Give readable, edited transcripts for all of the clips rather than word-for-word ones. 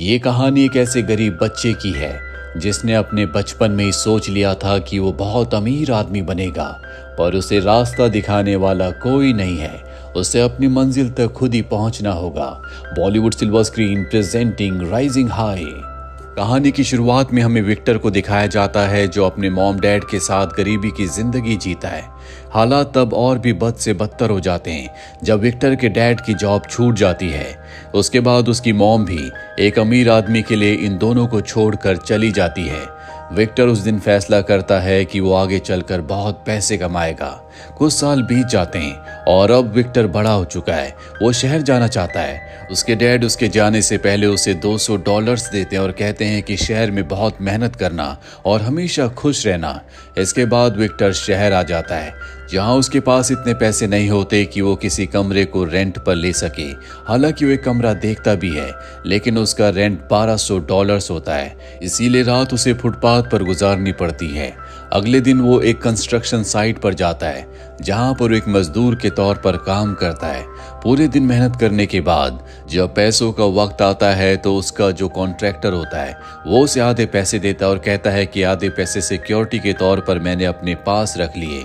ये कहानी एक ऐसे गरीब बच्चे की है जिसने अपने बचपन में ही सोच लिया था कि वो बहुत अमीर आदमी बनेगा, पर उसे रास्ता दिखाने वाला कोई नहीं है। उसे अपनी मंजिल तक खुद ही पहुंचना होगा। Bollywood silver screen presenting rising high. कहानी की शुरुआत में हमें विक्टर को दिखाया जाता है जो अपने मॉम डैड के साथ गरीबी की जिंदगी जीता है। हालात तब और भी बद से बदतर हो जाते हैं जब विक्टर के डैड की जॉब छूट जाती है। उसके बाद उसकी मॉम भी एक अमीर आदमी के लिए इन दोनों को छोड़कर चली जाती है। विक्टर उस दिन फैसला करता है कि वो आगे चलकर बहुत पैसे कमाएगा। कुछ साल बीत जाते हैं और अब विक्टर बड़ा हो चुका है। वो शहर जाना चाहता है। उसके डैड उसके जाने से पहले उसे $200 देते हैं और कहते हैं कि शहर में बहुत मेहनत करना और हमेशा खुश रहना। इसके बाद विक्टर शहर आ जाता है जहां उसके पास इतने पैसे नहीं होते कि वो किसी कमरे को रेंट पर ले सके। हालांकि वो एक कमरा देखता भी है, लेकिन उसका रेंट $1200 होता है, इसीलिए रात उसे फुटपाथ पर गुजारनी पड़ती है। अगले दिन वो एक कंस्ट्रक्शन साइट पर जाता है जहां पर एक मजदूर के तौर पर काम करता है। पूरे दिन मेहनत करने के बाद जब पैसों का वक्त आता है तो उसका जो कॉन्ट्रैक्टर होता है वो उसे आधे पैसे देता है और कहता है कि आधे पैसे सिक्योरिटी के तौर पर मैंने अपने पास रख लिए।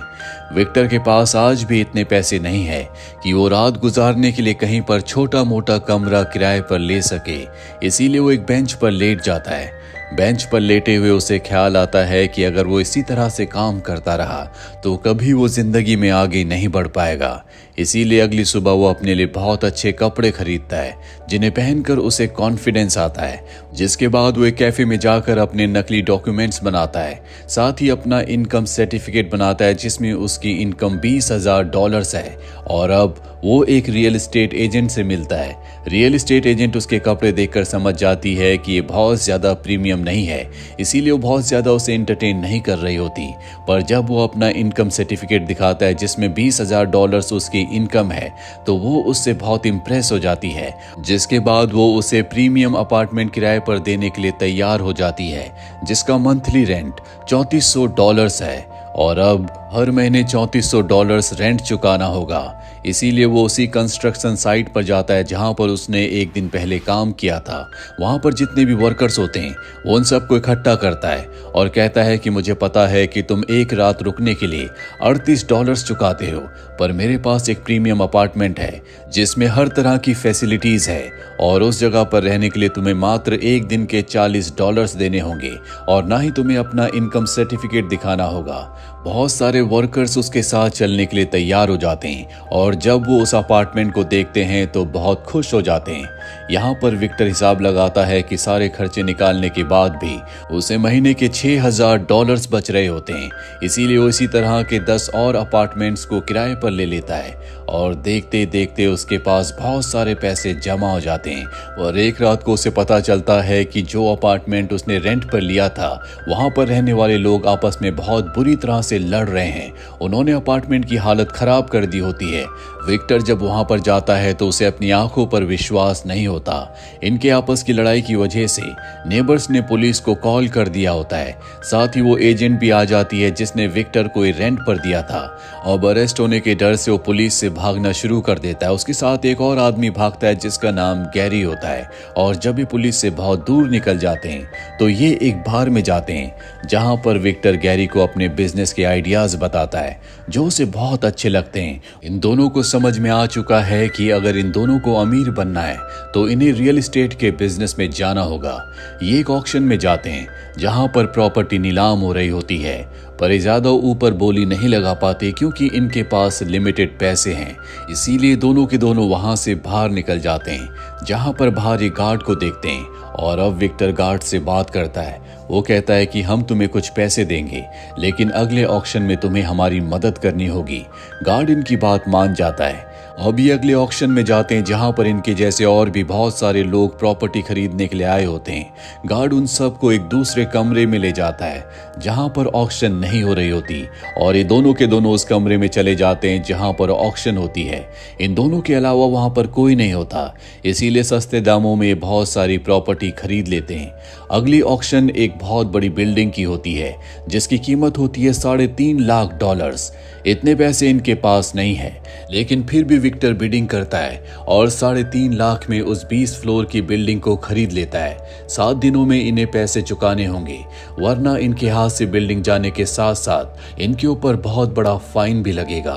विक्टर के पास आज भी इतने पैसे नहीं है कि वो रात गुजारने के लिए कहीं पर छोटा मोटा कमरा किराए पर ले सके, इसीलिए वो एक बेंच पर लेट जाता है। बेंच पर लेटे हुए उसे ख्याल आता है कि अगर वो इसी तरह से काम करता रहा तो कभी वो जिंदगी में आगे नहीं बढ़ पाएगा। इसीलिए अगली सुबह वो अपने लिए बहुत अच्छे कपड़े खरीदता है जिन्हें पहनकर उसे कॉन्फिडेंस आता है। जिसके बाद वो एक कैफे में जाकर अपने नकली डॉक्यूमेंट्स बनाता है, साथ ही अपना इनकम सर्टिफिकेट बनाता है जिसमें उसकी इनकम $20,000 है। और अब वो एक रियल एस्टेट एजेंट से मिलता है। रियल एस्टेट एजेंट उसके कपड़े देखकर समझ जाती है कि ये बहुत ज्यादा प्रीमियम नहीं है, इसीलिए वो बहुत ज्यादा उसे एंटरटेन नहीं कर रही होती। पर जब वो अपना इनकम सर्टिफिकेट दिखाता है जिसमें $20,000 उसकी इनकम है तो वो उससे बहुत इम्प्रेस हो जाती है। जिसके बाद वो उसे प्रीमियम अपार्टमेंट किराए पर देने के लिए तैयार हो जाती है जिसका मंथली रेंट $3400 है और अब हर महीने $3400 रेंट चुकाना होगा। इसीलिए वो उसी कंस्ट्रक्शन साइट पर जाता है जहां पर उसने एक दिन पहले काम किया था। वहां पर जितने भी वर्कर्स होते हैं वो उन सबको इकट्ठा करता है और कहता है कि मुझे पता है कि तुम एक रात रुकने के लिए $38 चुकाते हो, पर मेरे पास एक प्रीमियम अपार्टमेंट है जिसमें हर तरह की फैसिलिटीज है और उस जगह पर रहने के लिए तुम्हें मात्र एक दिन के $40 देने होंगे और ना ही तुम्हें अपना इनकम सर्टिफिकेट दिखाना होगा। बहुत सारे वर्कर्स उसके साथ चलने के लिए तैयार हो जाते हैं और जब वो उस अपार्टमेंट को देखते हैं तो बहुत खुश हो जाते हैं। यहाँ पर विक्टर हिसाब लगाता है कि सारे खर्चे निकालने के बाद भी उसे महीने के $6000 बच रहे होते हैं, इसीलिए वो इसी तरह के 10 और अपार्टमेंट्स को किराए पर ले लेता है और देखते देखते उसके पास बहुत सारे पैसे जमा हो जाते हैं। और एक रात को उसे पता चलता है कि जो अपार्टमेंट उसने रेंट पर लिया था वहां पर रहने वाले लोग आपस में बहुत बुरी तरह से लड़ रहे हैं। उन्होंने अपार्टमेंट की हालत खराब कर दी होती है। विक्टर जब वहां पर जाता है तो उसे अपनी आंखों पर विश्वास नहीं होता। इनके आपस की लड़ाई की वजह से नेबर्स ने पुलिस को कॉल कर दिया होता है। साथ ही वो एजेंट भी आ जाती है जिसने विक्टर को रेंट पर दिया था। अब अरेस्ट होने के डर से वो पुलिस से भागना शुरू कर देता है। उसके साथ एक और आदमी भागता है जिसका नाम गैरी होता है और जब ये पुलिस से बहुत दूर निकल जाते हैं तो ये एक बार में जाते हैं जहां पर विक्टर गैरी को अपने बिजनेस के आइडियाज बताता है जो उसे बहुत अच्छे लगते हैं। इन दोनों को समझ में आ चुका है कि अगर इन दोनों को अमीर बनना है तो इन्हें रियल एस्टेट के बिजनेस में जाना होगा। ये एक ऑक्शन में जाते हैं जहां पर प्रॉपर्टी नीलाम हो रही होती है, पर ये ज्यादा ऊपर बोली नहीं लगा पाते क्योंकि इनके पास लिमिटेड पैसे हैं। इसीलिए दोनों के दोनों वहां से बाहर निकल जाते हैं जहां पर बाहर एक गार्ड को देखते हैं और अब विक्टर गार्ड से बात करता है। वो कहता है कि हम तुम्हें कुछ पैसे देंगे लेकिन अगले ऑक्शन में तुम्हें हमारी मदद करनी होगी। गार्ड इनकी बात मान जाता है। अब ये अगले ऑक्शन में जाते हैं जहां पर इनके जैसे और भी बहुत सारे लोग प्रॉपर्टी खरीदने के लिए आए होते हैं। गार्ड उन सबको एक दूसरे कमरे में ले जाता है जहां पर ऑक्शन नहीं हो रही होती और ये दोनों के दोनों उस कमरे में चले जाते हैं जहां पर ऑक्शन होती है। इन दोनों के अलावा वहां पर कोई नहीं होता, इसीलिए सस्ते दामों में बहुत सारी प्रॉपर्टी खरीद लेते हैं। अगली ऑक्शन एक बहुत बड़ी बिल्डिंग की होती है जिसकी कीमत होती है $3.5 लाख। इतने पैसे इनके पास नहीं है, लेकिन फिर भी विक्टर बिडिंग करता है और 3.5 लाख में उस 20 फ्लोर की बिल्डिंग को खरीद लेता है। 7 दिनों में इन्हें पैसे चुकाने होंगे, वरना इनके हाथ से बिल्डिंग जाने के साथ साथ इनके ऊपर बहुत बड़ा फाइन भी लगेगा।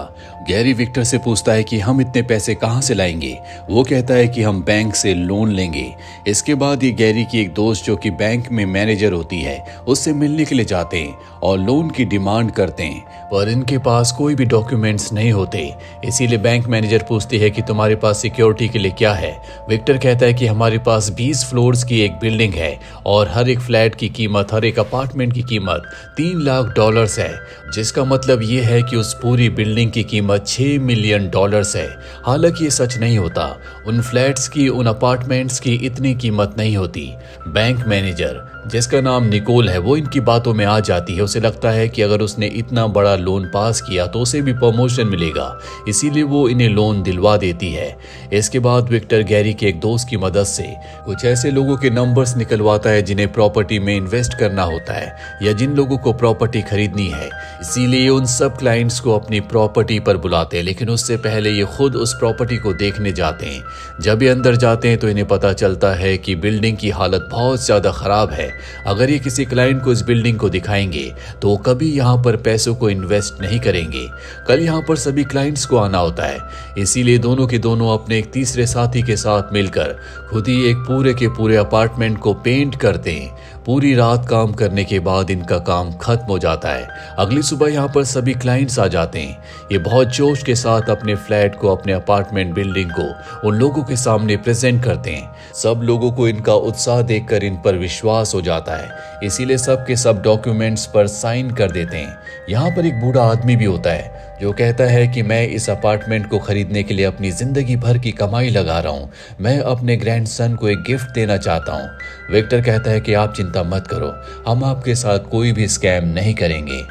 गैरी विक्टर से पूछता है कि हम इतने पैसे कहां से लाएंगे। वो कहता है कि हम बैंक से लोन लेंगे। इसके बाद ये गैरी की एक दोस्त जो कि बैंक में मैनेजर होती है उससे मिलने के लिए जाते हैं और लोन की डिमांड करते हैं, पर इनके पास कोई भी डॉक्यूमेंट्स नहीं होते। इसीलिए बैंक मैनेजर पूछती है कि तुम्हारे पास सिक्योरिटी के लिए क्या है। विक्टर कहता है कि हमारे पास 20 फ्लोर्स की एक बिल्डिंग है और हर एक फ्लैट की कीमत, हर एक अपार्टमेंट की कीमत $3 लाख है, जिसका मतलब ये है कि उस पूरी बिल्डिंग की कीमत $6 मिलियन है। हालांकि ये सच नहीं होता, उन फ्लैट्स की, उन अपार्टमेंट्स की इतनी कीमत नहीं होती। बैंक मैनेजर जिसका नाम निकोल है वो इनकी बातों में आ जाती है। उसे लगता है कि अगर उसने इतना बड़ा लोन पास किया तो उसे भी प्रमोशन मिलेगा, इसीलिए वो इन्हें लोन दिलवा देती है। इसके बाद विक्टर गैरी के एक दोस्त की मदद से कुछ ऐसे लोगों के नंबर्स निकलवाता है जिन्हें प्रॉपर्टी में इन्वेस्ट करना होता है या जिन लोगों को प्रॉपर्टी खरीदनी है। इसीलिए उन सब क्लाइंट्स को अपनी प्रॉपर्टी पर बुलाते हैं, लेकिन उससे पहले ये खुद उस प्रॉपर्टी को देखने जाते हैं। जब ये अंदर जाते हैं तो इन्हें पता चलता है कि बिल्डिंग की हालत बहुत ज्यादा खराब है। अगर ये किसी क्लाइंट को इस बिल्डिंग को दिखाएंगे तो वो कभी यहाँ पर पैसों को इन्वेस्ट नहीं करेंगे। कल यहाँ पर सभी क्लाइंट्स को आना होता है, इसीलिए दोनों के दोनों अपने एक तीसरे साथी के साथ मिलकर खुद ही एक पूरे के पूरे अपार्टमेंट को पेंट करते हैं। पूरी रात काम करने के बाद इनका काम खत्म हो जाता है। अगली सुबह यहाँ पर सभी क्लाइंट्स आ जाते हैं। ये बहुत जोश के साथ अपने फ्लैट को, अपने अपार्टमेंट बिल्डिंग को उन लोगों के सामने प्रेजेंट करते हैं। सब लोगों को इनका उत्साह देखकर इन पर विश्वास हो जाता है, इसीलिए सब के सब डॉक्यूमेंट्स पर साइन कर देते हैं। यहाँ पर एक बूढ़ा आदमी भी होता है जो कहता है कि मैं इस अपार्टमेंट को खरीदने के लिए अपनी जिंदगी भर की कमाई लगा रहा हूँ। मैं अपने ग्रैंडसन को एक गिफ्ट देना चाहता हूँ। विक्टर कहता है कि आप चिंता मत करो, हम आपके साथ कोई भी स्कैम नहीं करेंगे।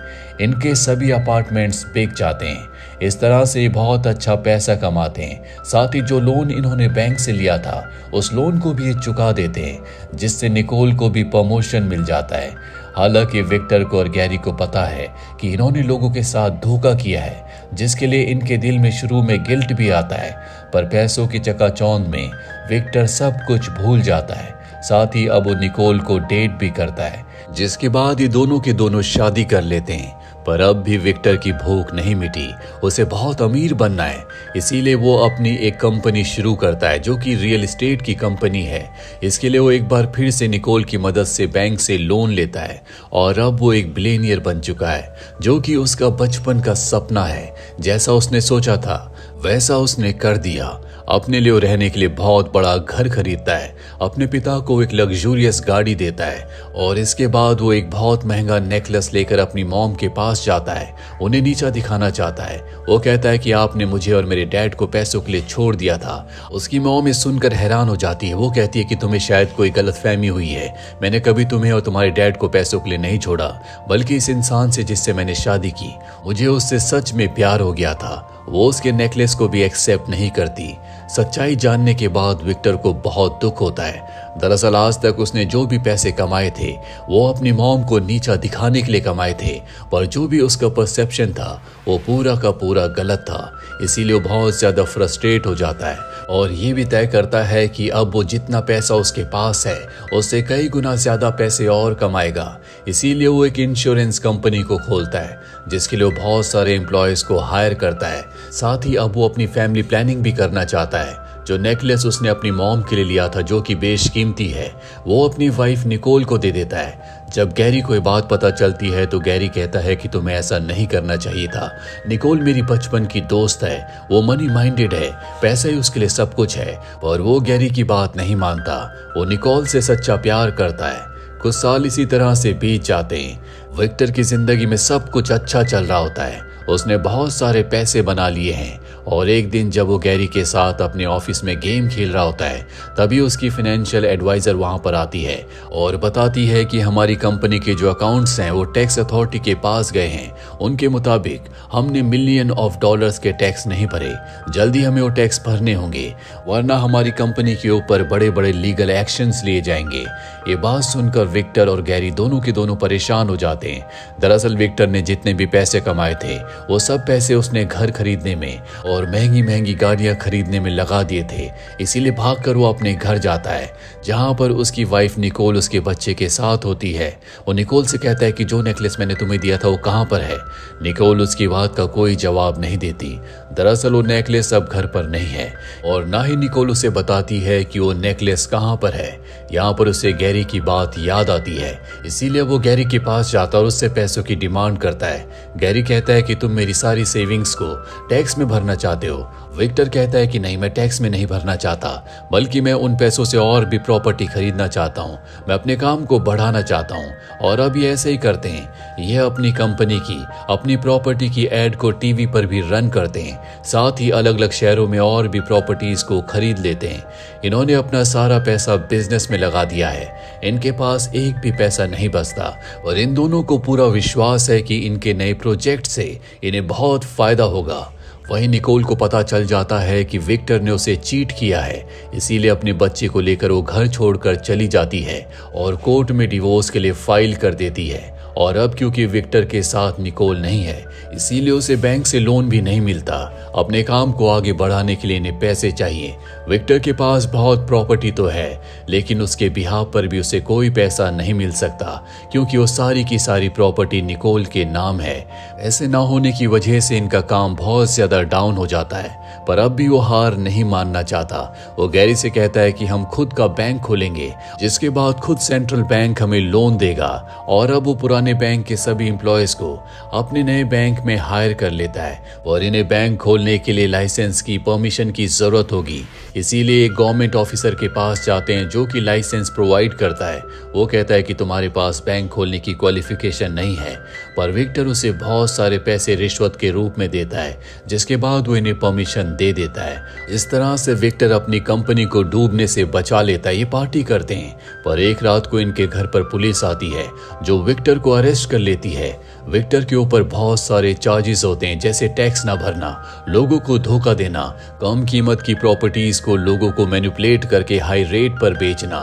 इनके सभी अपार्टमेंट्स बिक जाते हैं। इस तरह से बहुत अच्छा पैसा कमाते हैं। साथ ही जो लोन इन्होंने बैंक से लिया था उस लोन को भी ये चुका देते हैं, जिससे निकोल को भी प्रमोशन मिल जाता है। हालांकि विक्टर को और गैरी को पता है कि इन्होंने लोगों के साथ धोखा किया है, जिसके लिए इनके दिल में शुरू में गिल्ट भी आता है, पर पैसों की चकाचौंध में विक्टर सब कुछ भूल जाता है। साथ ही अब वो निकोल को डेट भी करता है, जिसके बाद ये दोनों के दोनों शादी कर लेते हैं। पर अब भी विक्टर की भूख नहीं मिटी, उसे बहुत अमीर बनना है। इसीलिए वो अपनी एक कंपनी शुरू करता है जो कि रियल एस्टेट की कंपनी है। इसके लिए वो एक बार फिर से निकोल की मदद से बैंक से लोन लेता है और अब वो एक बिलियनियर बन चुका है, जो कि उसका बचपन का सपना है। जैसा उसने सोचा था वैसा उसने कर दिया। अपने लिए रहने के लिए बहुत बड़ा घर खरीदता है, अपने पिता को एक लग्जूरियस गाड़ी देता है और इसके बाद वो एक बहुत महंगा नेकलेस लेकर अपनी मॉम के पास जाता है। उन्हें नीचा दिखाना चाहता है। वो कहता है कि आपने मुझे और मेरे डैड को पैसों के लिए छोड़ दिया था। उसकी मॉम ये सुनकर हैरान हो जाती है। वो कहती है कि तुम्हें शायद कोई गलतफहमी हुई है, मैंने कभी तुम्हें और तुम्हारे डैड को पैसों के लिए नहीं छोड़ा, बल्कि इस इंसान से जिससे मैंने शादी की, मुझे उससे सच में प्यार हो गया था। वो उसके नेकलेस को भी एक्सेप्ट नहीं करती। सच्चाई जानने के बाद विक्टर को बहुत दुख होता है। दरअसल आज तक उसने जो भी पैसे कमाए थे वो अपनी मॉम को नीचा दिखाने के लिए कमाए थे, पर जो भी उसका परसेप्शन था वो पूरा का पूरा गलत था। इसीलिए वो बहुत ज्यादा फ्रस्ट्रेट हो जाता है और ये भी तय करता है कि अब वो जितना पैसा उसके पास है उससे कई गुना ज्यादा पैसे और कमाएगा। इसीलिए वो एक इंश्योरेंस कंपनी को खोलता है, जिसके लिए वो बहुत सारे एम्प्लॉयज को हायर करता है। साथ ही अब वो अपनी फैमिली प्लानिंग भी करना चाहता है। जो नेकलेस उसने अपनी मॉम के लिए लिया था, जो कि बेशकीमती है, वो अपनी वाइफ निकोल को दे देता है। जब गैरी को ये बात पता चलती है तो गैरी कहता है कि तुम्हें ऐसा नहीं करना चाहिए था। निकोल मेरी बचपन की दोस्त है, वो मनी माइंडेड है, पैसा ही उसके लिए सब कुछ है, और वो गैरी की बात नहीं मानता। वो निकोल से सच्चा प्यार करता है। कुछ साल इसी तरह से बीत जाते हैं। विक्टर की जिंदगी में सब कुछ अच्छा चल रहा होता है। उसने बहुत सारे पैसे बना लिए हैं और एक दिन जब वो गैरी के साथ अपने ऑफिस में गेम खेल रहा होता है, तभी उसकी फाइनेंशियल एडवाइजर वहां पर आती है और बताती है कि हमारी कंपनी के जो अकाउंट्स हैं वो टैक्स अथॉरिटी के पास गए हैं। उनके मुताबिक हमने $मिलियन के टैक्स नहीं भरे, जल्दी हमें वो टैक्स भरने होंगे, वरना हमारी कंपनी के ऊपर बड़े बड़े लीगल एक्शंस लिए जाएंगे। ये बात सुनकर विक्टर और गैरी दोनों के दोनों परेशान हो जाते हैं। दरअसल विक्टर ने जितने भी पैसे कमाए थे वो सब पैसे उसने घर खरीदने में और महंगी महंगी गाड़ियां खरीदने में लगा दिए थे। इसीलिए भागकर वो अपने घर जाता है, जहां पर उसकी वाइफ निकोल उसके बच्चे के साथ होती है। वो निकोल से कहता है कि जो नेकलेस मैंने तुम्हें दिया था वो कहाँ पर है। निकोल उसकी बात का कोई जवाब नहीं देती। दरअसल वो नेकलेस अब घर पर नहीं है और ना ही निकोल उसे बताती है कि वो नेकलेस कहाँ पर है। यहाँ पर उसे गैरी की बात याद आती है, इसीलिए वो गैरी के पास जाता और उससे पैसों की डिमांड करता है। गैरी कहता है कि तुम मेरी सारी सेविंग्स को टैक्स में भरना चाहते हो। विक्टर कहता है कि नहीं, मैं टैक्स में नहीं भरना चाहता, बल्कि मैं उन पैसों से और भी प्रॉपर्टी खरीदना चाहता हूँ। मैं अपने काम को बढ़ाना चाहता हूँ। और अब ये ऐसे ही करते हैं, ये अपनी कंपनी की, अपनी प्रॉपर्टी की एड को टीवी पर भी रन करते हैं, साथ ही अलग अलग शहरों में और भी प्रॉपर्टीज को खरीद लेते हैं। इन्होंने अपना सारा पैसा बिजनेस में लगा दिया है। इनके पास एक भी पैसा नहीं बचता और इन दोनों को पूरा विश्वास है कि इनके नए प्रोजेक्ट से इन्हें बहुत फायदा होगा। वहीं निकोल को पता चल जाता है कि विक्टर ने उसे चीट किया है, इसीलिए अपने बच्चे को लेकर वो घर छोड़कर चली जाती है और कोर्ट में डिवोर्स के लिए फाइल कर देती है। और अब क्योंकि विक्टर के साथ निकोल नहीं है, इसीलिए उसे बैंक से लोन भी नहीं मिलता। अपने काम को आगे बढ़ाने के लिए इन्हें पैसे चाहिए। विक्टर के पास बहुत प्रॉपर्टी तो है, लेकिन उसके बिहाव पर भी उसे कोई पैसा नहीं मिल सकता, क्योंकि वो सारी की सारी प्रॉपर्टी निकोल के नाम है। ऐसे ना होने की वजह से इनका काम बहुत ज्यादा डाउन हो जाता है, पर अब भी वो हार नहीं मानना चाहता। वो गैरी से कहता है कि हम खुद का बैंक खोलेंगे, जिसके बाद खुद सेंट्रल बैंक हमें लोन देगा। और अब वो पुराने बैंक के सभी एम्प्लॉयज को अपने नए बैंक में हायर कर लेता है और इन्हें बैंक खोलने के लिए लाइसेंस की परमिशन की जरूरत होगी। इसीलिए एक गवर्नमेंट ऑफिसर के पास जाते हैं जो कि लाइसेंस प्रोवाइड करता है। वो कहता है कि तुम्हारे पास बैंक खोलने की क्वालिफिकेशन नहीं है, पर विक्टर उसे बहुत सारे पैसे रिश्वत के रूप में देता है, जिसके बाद वो इन्हें परमिशन दे देता है। इस तरह से विक्टर अपनी कंपनी को डूबने से बचा लेता है। ये पार्टी करते हैं, पर एक रात को इनके घर पर पुलिस आती है जो विक्टर को अरेस्ट कर लेती है। विक्टर के ऊपर बहुत सारे चार्जेस होते हैं, जैसे टैक्स ना भरना, लोगों को धोखा देना, कम कीमत की प्रॉपर्टीज को लोगों को मैनिपुलेट करके हाई रेट पर बेचना,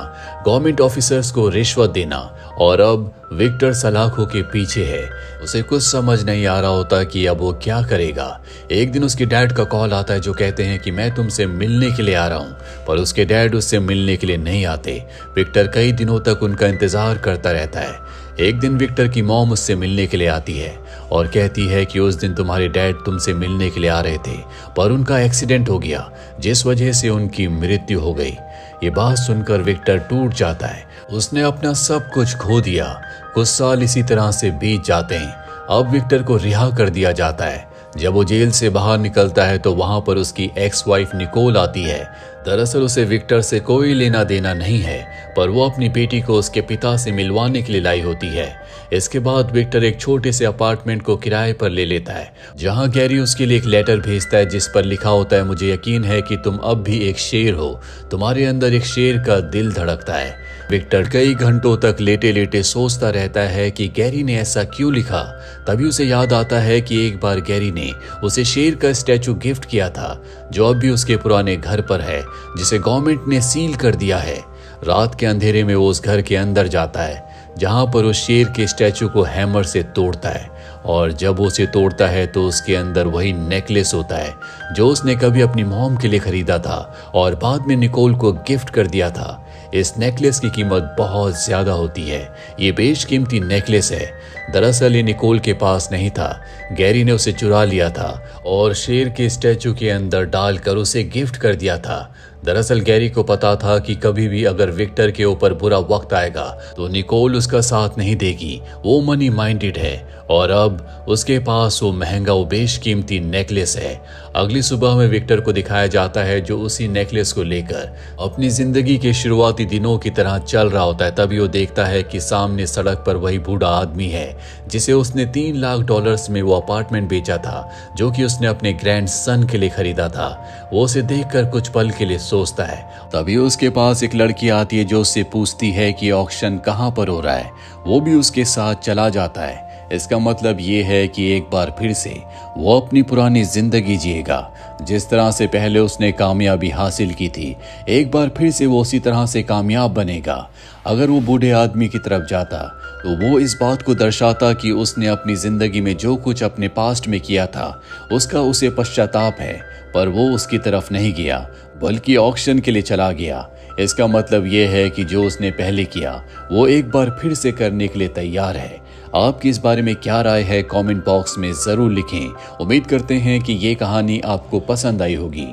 गवर्नमेंट ऑफिसर्स को रिश्वत देना। और अब विक्टर सलाखों के पीछे है। उसे कुछ समझ नहीं आ रहा होता कि अब वो क्या करेगा। एक दिन उसके डैड का कॉल आता है जो कहते हैं कि मैं तुमसे मिलने के लिए आ रहा हूँ, पर उसके डैड उससे मिलने के लिए नहीं आते। विक्टर कई दिनों तक उनका इंतजार करता रहता है। एक दिन विक्टर की मॉम उससे मिलने के लिए आती है और कहती है कि उस दिन तुम्हारे डैड तुमसे मिलने के लिए आ रहे थे, पर उनका एक्सीडेंट हो गया, जिस वजह से उनकी मृत्यु हो गई। ये बात सुनकर विक्टर टूट जाता है। उसने अपना सब कुछ खो दिया। कुछ साल इसी तरह से बीत जाते हैं। अब विक्टर को रिहा कर दिया जाता है। जब वो जेल से बाहर निकलता है तो वहां पर उसकी एक्स वाइफ निकोल आती है। दरअसल उसे विक्टर से कोई लेना देना नहीं है, पर वो अपनी बेटी को उसके पिता से मिलवाने के लिए लाई होती है। इसके बाद विक्टर एक छोटे से अपार्टमेंट को किराए पर ले लेता है, जहां गैरी उसके लिए एक लेटर भेजता है जिस पर लिखा होता है, मुझे यकीन है कि तुम अब भी एक शेर हो, तुम्हारे अंदर एक शेर का दिल धड़कता है। विक्टर कई घंटों तक लेटे लेटे सोचता रहता है कि गैरी ने ऐसा क्यों लिखा। तभी उसे याद आता है कि एक बार गैरी ने उसे शेर का स्टैचू गिफ्ट किया था, जो अब भी उसके पुराने घर पर है, जिसे गवर्नमेंट ने सील कर दिया है। रात के अंधेरे में वो उस घर के अंदर जाता है, जहां पर उस शेर के स्टैचू को हैमर से तोड़ता है। और जब वो उसे तोड़ता है तो उसके अंदर वही नेकलेस होता है जो उसने कभी अपनी मॉम के लिए खरीदा था और बाद में निकोल को गिफ्ट कर दिया था। इस नेकलेस की कीमत बहुत ज्यादा होती है। ये बेशकीमती नेकलेस है। दरअसल ये निकोल के पास नहीं था, गैरी ने उसे चुरा लिया था और शेर के स्टैचू के अंदर डालकर उसे गिफ्ट कर दिया था। दरअसल गैरी को पता था कि कभी भी अगर विक्टर के ऊपर बुरा वक्त आएगा तो निकोल उसका साथ नहीं देगी। वो मनी माइंडेड है और अब उसके पास वो महंगा वो बेशकीमती नेकलेस है। अगली सुबह में विक्टर को दिखाया जाता है जो उसी नेकलेस को लेकर अपनी जिंदगी के शुरुआती दिनों की तरह चल रहा होता है। तभी वो देखता है कि सामने सड़क पर वही बूढ़ा आदमी है जिसे उसने $3 लाख में वो अपार्टमेंट बेचा था, जो कि उसने अपने ग्रैंड सन के लिए खरीदा था। वो उसे देखकर कुछ पल के लिए सोचता है। तभी उसके पास एक लड़की आती है जो उससे पूछती है कि ऑक्शन कहाँ पर हो रहा है। वो भी उसके साथ चला जाता है। इसका मतलब ये है कि एक बार फिर से वो अपनी पुरानी जिंदगी जिएगा, जिस तरह से पहले उसने कामयाबी हासिल की थी। एक बार फिर से वो उसी तरह से कामयाब बनेगा। अगर वो बूढ़े आदमी की तरफ जाता तो वो इस बात को दर्शाता कि उसने अपनी जिंदगी में जो कुछ अपने पास्ट में किया था उसका उसे पश्चाताप है, पर वो उसकी तरफ नहीं गया बल्कि ऑक्शन के लिए चला गया। इसका मतलब ये है कि जो उसने पहले किया वो एक बार फिर से करने के लिए तैयार है। आपकी इस बारे में क्या राय है, कमेंट बॉक्स में ज़रूर लिखें। उम्मीद करते हैं कि ये कहानी आपको पसंद आई होगी।